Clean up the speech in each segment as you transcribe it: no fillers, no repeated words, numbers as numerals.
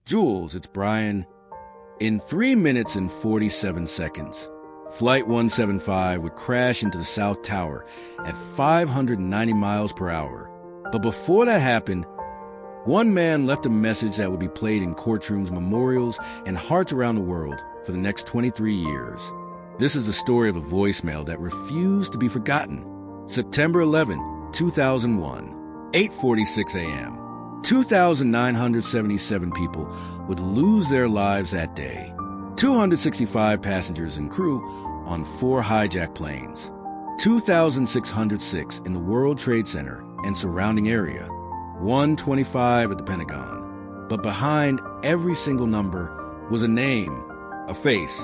Jules, it's Brian. In 3 minutes and 47 seconds, Flight 175 would crash into the South Tower at 590 miles per hour. But before that happened, one man left a message that would be played in courtrooms, memorials, and hearts around the world for the next 23 years. This is the story of a voicemail that refused to be forgotten. September 11, 2001, 8:46 a.m. 2,977 people would lose their lives that day. 265 passengers and crew on 4 hijacked planes. 2,606 in the World Trade Center and surrounding area. 125 at the Pentagon. But behind every single number was a name, a face,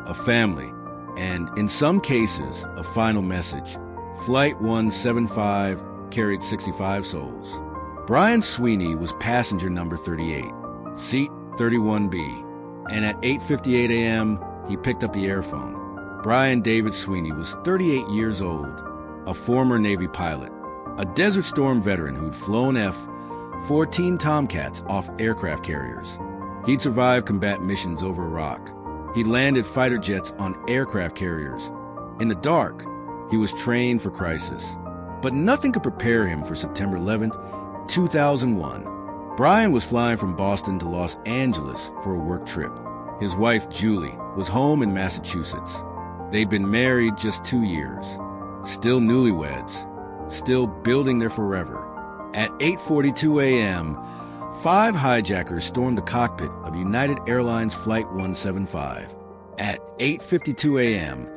a family, and in some cases, a final message. Flight 175 carried 65 souls. Brian Sweeney was passenger number 38, seat 31B, and at 8:58 a.m., he picked up the airphone. Brian David Sweeney was 38 years old, a former Navy pilot, a Desert Storm veteran who'd flown F-14 Tomcats off aircraft carriers. He'd survived combat missions over Iraq. He'd landed fighter jets on aircraft carriers. In the dark, he was trained for crisis. But nothing could prepare him for September 11th, 2001. Brian was flying from Boston to Los Angeles for a work trip. His wife, Julie, was home in Massachusetts. They'd been married just 2 years. Still newlyweds. Still building their forever. At 8:42 a.m., 5 hijackers stormed the cockpit of United Airlines Flight 175. At 8:52 a.m.,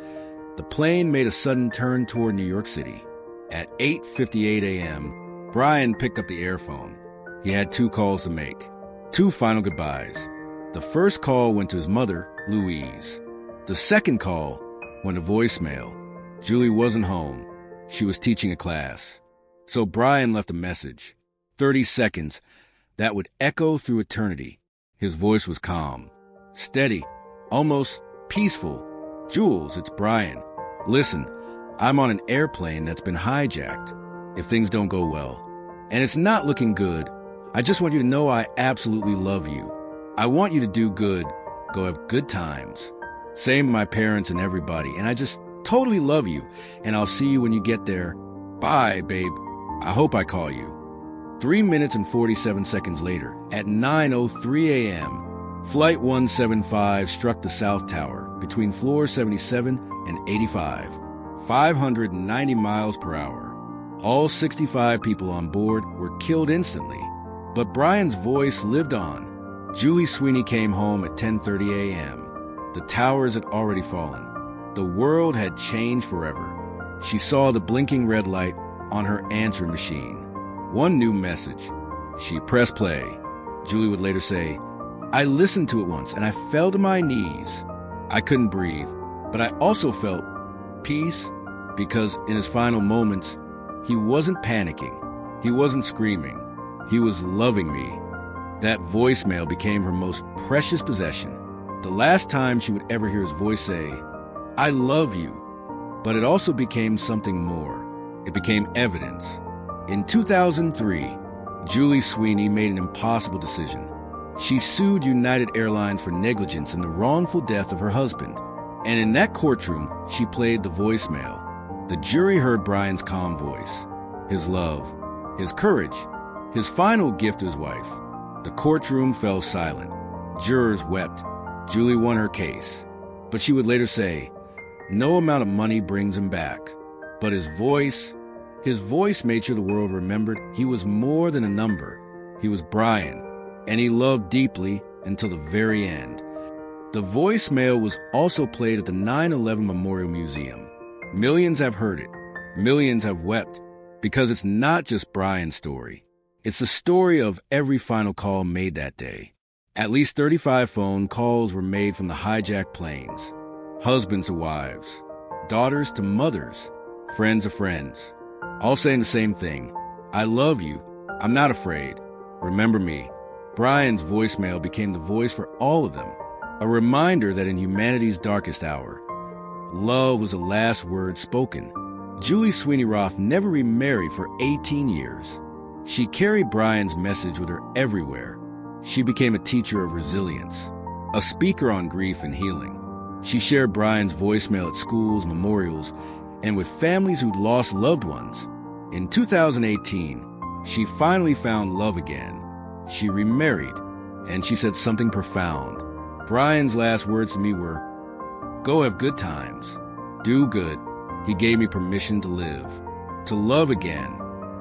the plane made a sudden turn toward New York City. At 8:58 a.m., Brian picked up the airphone. He had 2 calls to make, 2 final goodbyes. The first call went to his mother, Louise. The second call went to voicemail. Julie wasn't home. She was teaching a class. So Brian left a message. 30 seconds that would echo through eternity. His voice was calm, steady, almost peaceful. Jules, it's Brian. Listen, I'm on an airplane that's been hijacked. If things don't go well, and it's not looking good, I just want you to know I absolutely love you. I want you to do good, go have good times. Same with my parents and everybody, and I just totally love you, and I'll see you when you get there. Bye, babe. I hope I call you. 3 minutes and 47 seconds later, at 9:03 a.m., Flight 175 struck the South Tower between floors 77 and 85, 590 miles per hour. All 65 people on board were killed instantly, but Brian's voice lived on. Julie Sweeney came home at 10:30 a.m. The towers had already fallen. The world had changed forever. She saw the blinking red light on her answering machine. One new message. She pressed play. Julie would later say, I listened to it once and I fell to my knees. I couldn't breathe, but I also felt peace because in his final moments, he wasn't panicking. He wasn't screaming. He was loving me. That voicemail became her most precious possession. The last time she would ever hear his voice say, I love you. But it also became something more. It became evidence. In 2003, Julie Sweeney made an impossible decision. She sued United Airlines for negligence in the wrongful death of her husband. And in that courtroom, she played the voicemail. The jury heard Brian's calm voice, his love, his courage, his final gift to his wife. The courtroom fell silent. Jurors wept. Julie won her case. But she would later say, no amount of money brings him back. But his voice made sure the world remembered he was more than a number. He was Brian, and he loved deeply until the very end. The voicemail was also played at the 9/11 Memorial Museum. Millions have heard it. Millions have wept, because it's not just Brian's story. It's the story of every final call made that day. At least 35 phone calls were made from the hijacked planes. Husbands to wives, daughters to mothers, friends to friends, all saying the same thing. I love you. I'm not afraid. Remember me. Brian's voicemail became the voice for all of them, a reminder that in humanity's darkest hour, love was the last word spoken. Julie Sweeney Roth never remarried for 18 years. She carried Brian's message with her everywhere. she became a teacher of resilience, a speaker on grief and healing. She shared Brian's voicemail at schools, memorials, and with families who'd lost loved ones. In 2018, she finally found love again. She remarried, and she said something profound. Brian's last words to me were, "Go have good times. Do good. He gave me permission to live, to love again."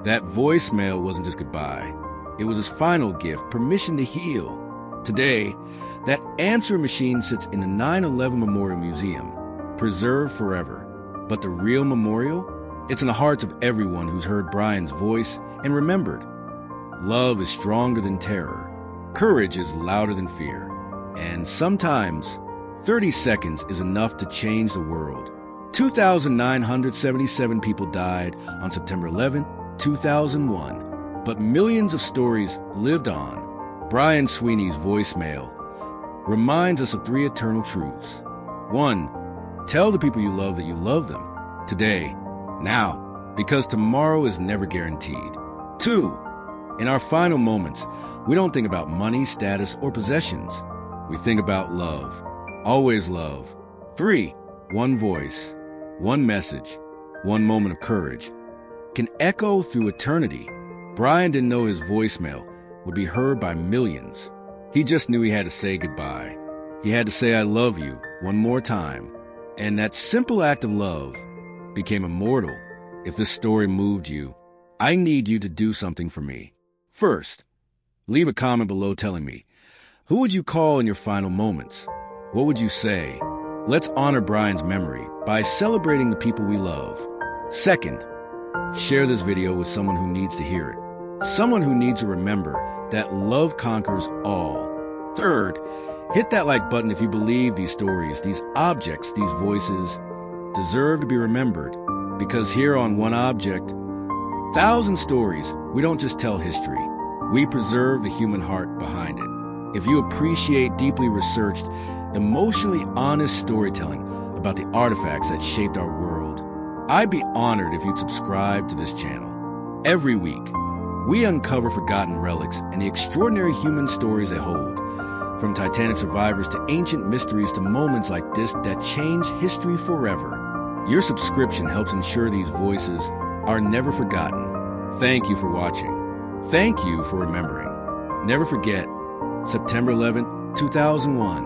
That voicemail wasn't just goodbye. It was his final gift, permission to heal. Today, that answer machine sits in the 9/11 Memorial Museum, preserved forever. But the real memorial? It's in the hearts of everyone who's heard Brian's voice and remembered. Love is stronger than terror. Courage is louder than fear. And sometimes, 30 seconds is enough to change the world. 2,977 people died on September 11, 2001. But millions of stories lived on. Brian Sweeney's voicemail reminds us of 3 eternal truths. 1, tell the people you love that you love them. Today, now, because tomorrow is never guaranteed. 2, in our final moments, we don't think about money, status, or possessions. We think about love. Always love. 3, one voice, one message, one moment of courage can echo through eternity. Brian didn't know his voicemail would be heard by millions. He just knew he had to say goodbye. He had to say, "I love you," one more time. And that simple act of love became immortal. If this story moved you, I need you to do something for me. First, leave a comment below telling me, who would you call in your final moments? What would you say? Let's honor Brian's memory by celebrating the people we love. Second, share this video with someone who needs to hear it. Someone who needs to remember that love conquers all. Third, hit that like button if you believe these stories, these objects, these voices deserve to be remembered. Because here on One Object, 1,000 stories, we don't just tell history. We preserve the human heart behind it. If you appreciate deeply researched, emotionally honest storytelling about the artifacts that shaped our world, I'd be honored if you'd subscribe to this channel. Every week, we uncover forgotten relics and the extraordinary human stories they hold. From Titanic survivors to ancient mysteries to moments like this that changed history forever. Your subscription helps ensure these voices are never forgotten. Thank you for watching. Thank you for remembering. Never forget, September 11, 2001.